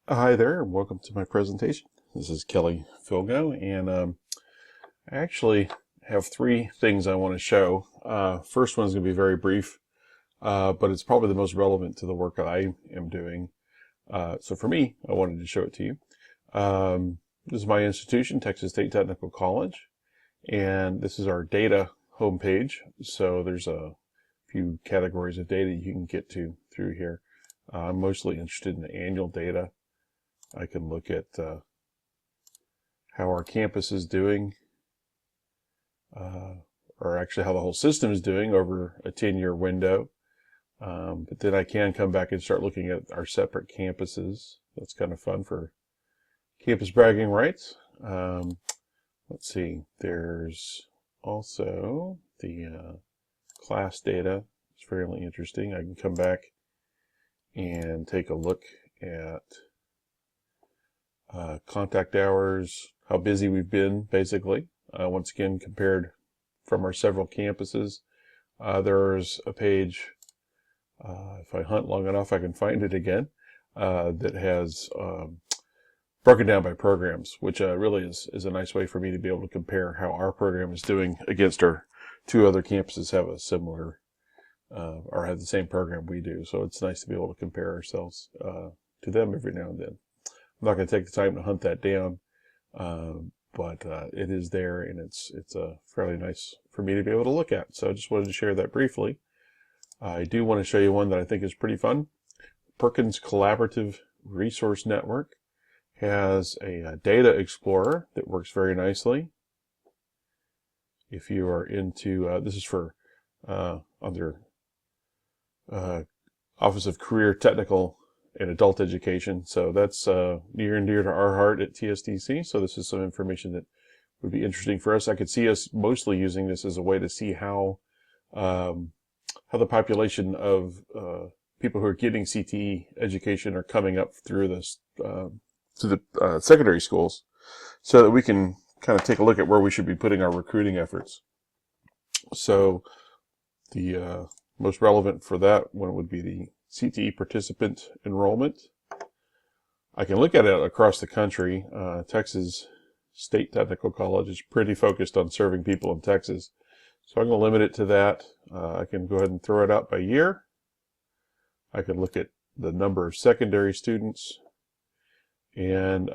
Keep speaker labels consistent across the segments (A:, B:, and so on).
A: Hi there, and welcome to my presentation. This is Kelly Filgo, and I actually have three things I want to show. First one is going to be very brief, but it's probably the most relevant to the work that I am doing. So for me, I wanted to show it to you. This is my institution, Texas State Technical College, and this is our data homepage. So there's a few categories of data you can get to through here. I'm mostly interested in the annual data. I can look at how our campus is doing, or actually how the whole system is doing over a 10-year window. But then I can come back and start looking at our separate campuses. That's kind of fun for campus bragging rights. Let's see, there's also the class data. It's fairly interesting. I can come back and take a look at contact hours, how busy we've been, basically. Once again, compared from our several campuses. There's a page, if I hunt long enough, I can find it again, that has broken down by programs, which really is a nice way for me to be able to compare how our program is doing against our two other campuses have a similar, or have the same program we do. So it's nice to be able to compare ourselves to them every now and then. I'm not going to take the time to hunt that down, but it is there, and it's fairly nice for me to be able to look at. So I just wanted to share that briefly. I do want to show you one that I think is pretty fun. Perkins Collaborative Resource Network has a data explorer that works very nicely. If you are into, this is for under Office of Career Technical and Adult Education. So that's near and dear to our heart at TSTC. So this is some information that would be interesting for us. I could see us mostly using this as a way to see how the population of people who are getting CTE education are coming up through this through the secondary schools, so that we can kind of take a look at where we should be putting our recruiting efforts. So the most relevant for that one would be the CTE participant enrollment. I can look at it across the country. Texas State Technical College is pretty focused on serving people in Texas. So I'm going to limit it to that. I can go ahead and throw it out by year. I can look at the number of secondary students. And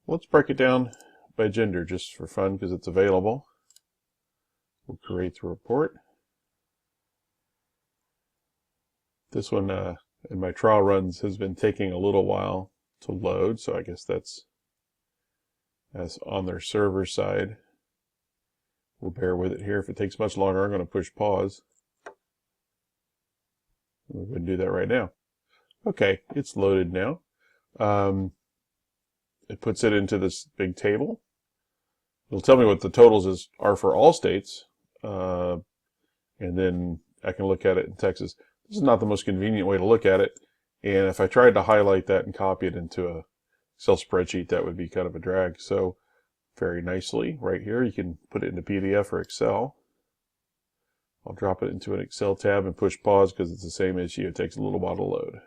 A: let's break it down by gender just for fun because it's available. We'll create the report. This one in my trial runs has been taking a little while to load, so I guess that's on their server side. We'll bear with it here. If it takes much longer, I'm going to push pause. We're going to do that right now. Okay, it's loaded now. It puts it into this big table. It'll tell me what the totals are for all states, and then I can look at it in Texas. This is not the most convenient way to look at it, and if I tried to highlight that and copy it into a Excel spreadsheet, that would be kind of a drag. So very nicely right here, you can put it into PDF or Excel. I'll drop it into an Excel tab and push pause because it's the same issue. It takes a little while to load.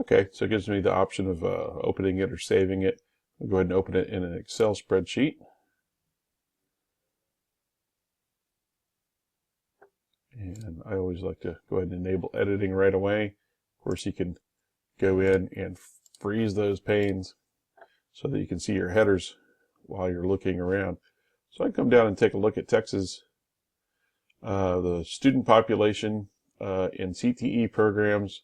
A: Okay, so it gives me the option of opening it or saving it. I'll go ahead and open it in an Excel spreadsheet. And I always like to go ahead and enable editing right away. Of course, you can go in and freeze those panes so that you can see your headers while you're looking around. So I come down and take a look at Texas. The student population in CTE programs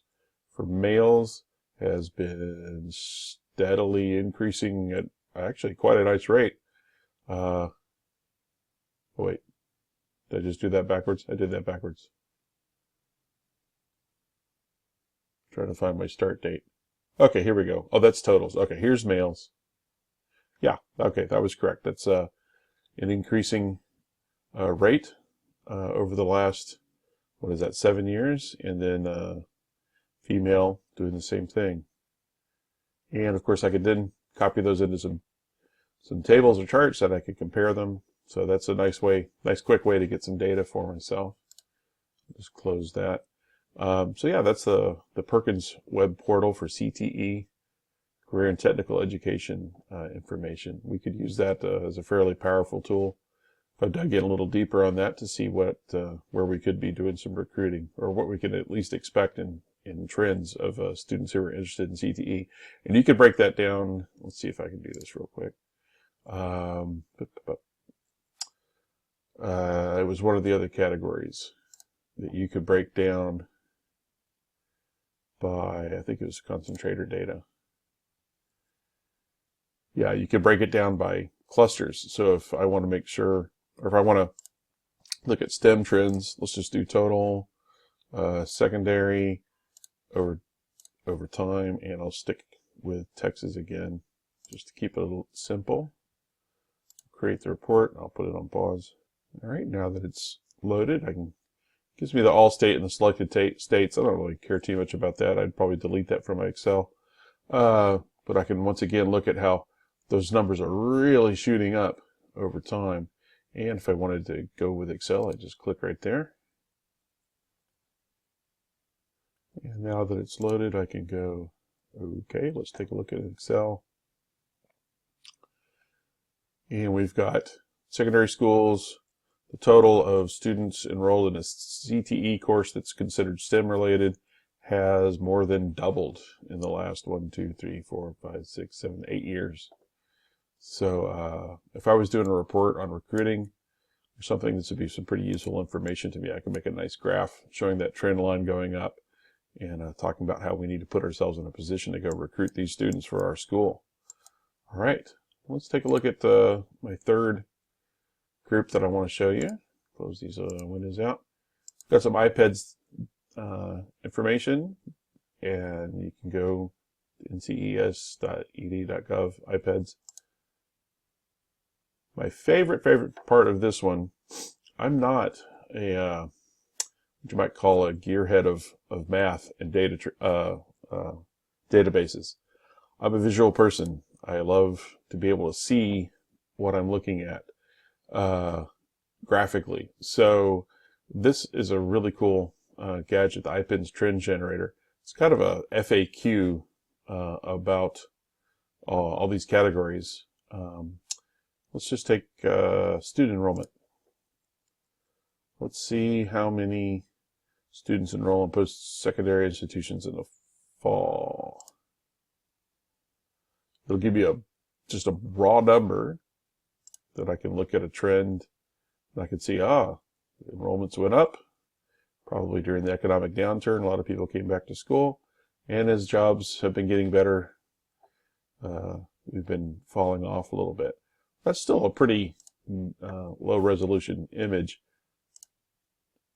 A: for males has been steadily increasing at actually quite a nice rate. Oh wait, did I just do that backwards? I did that backwards. Trying to find my start date. Okay, here we go. Oh, that's totals. Okay, here's males. Yeah, okay, that was correct. That's an increasing rate over the last, what is that, 7 years? And then female doing the same thing. And of course I could then copy those into some tables or charts that I could compare them. So that's a nice quick way to get some data for myself. Just close that. So yeah, that's the Perkins web portal for CTE, career and technical education information. We could use that as a fairly powerful tool. If I dug in a little deeper on that to see what where we could be doing some recruiting, or what we can at least expect in trends of students who are interested in CTE. And you could break that down. Let's see if I can do this real quick. It was one of the other categories that you could break down by, I think it was concentrator data. Yeah, you could break it down by clusters. So if I want to make sure, or if I want to look at STEM trends, let's just do total, secondary, over time, and I'll stick with Texas again, just to keep it a little simple. Create the report, I'll put it on pause. All right, now that it's loaded, gives me the all state and the selected states. I don't really care too much about that. I'd probably delete that from my Excel. But I can once again look at how those numbers are really shooting up over time. And if I wanted to go with Excel, I just click right there. And now that it's loaded, I can go, okay, let's take a look at Excel. And we've got secondary schools. The total of students enrolled in a CTE course that's considered STEM related has more than doubled in the last 1, 2, 3, 4, 5, 6, 7, 8 years. So if I was doing a report on recruiting or something, this would be some pretty useful information to me. I can make a nice graph showing that trend line going up and talking about how we need to put ourselves in a position to go recruit these students for our school. All right, let's take a look at my third group that I want to show you. Close these windows out. Got some iPads information, and you can go to nces.ed.gov iPads. My favorite part of this one, I'm not a what you might call a gearhead of math and databases. I'm a visual person. I love to be able to see what I'm looking at graphically. So this is a really cool gadget, the iPens Trend Generator. It's kind of a FAQ about all these categories. Let's just take student enrollment. Let's see how many students enroll in post-secondary institutions in the fall. It'll give you just a raw number that I can look at a trend. And I can see, enrollments went up, probably during the economic downturn. A lot of people came back to school. And as jobs have been getting better, we've been falling off a little bit. That's still a pretty low resolution image.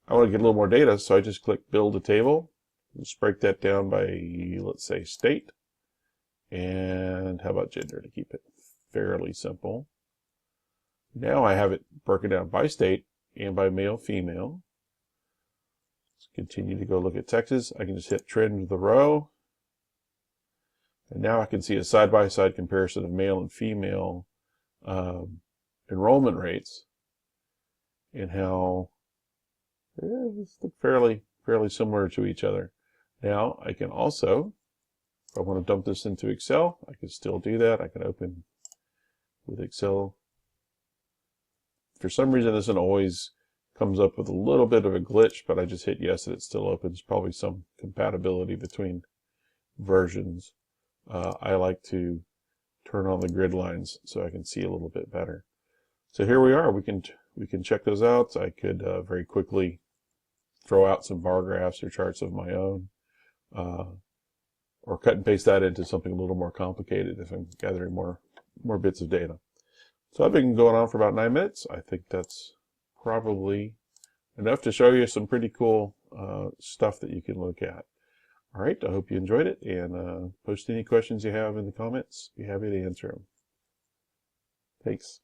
A: I want to get a little more data, so I just click build a table. Let's break that down by, let's say, state. And how about gender, to keep it fairly simple. Now I have it broken down by state and by male, female. Let's continue to go look at Texas. I can just hit trend with the row. And now I can see a side-by-side comparison of male and female enrollment rates, and how it's fairly similar to each other. Now I can also, if I want to dump this into Excel, I can still do that. I can open with Excel. For some reason, this one always comes up with a little bit of a glitch, but I just hit yes and it still opens. Probably some compatibility between versions. I like to turn on the grid lines so I can see a little bit better. So here we are. We can check those out. I could very quickly throw out some bar graphs or charts of my own, or cut and paste that into something a little more complicated if I'm gathering more bits of data. So I've been going on for about 9 minutes. I think that's probably enough to show you some pretty cool stuff that you can look at. All right, I hope you enjoyed it, and post any questions you have in the comments. Be happy to answer them. Thanks.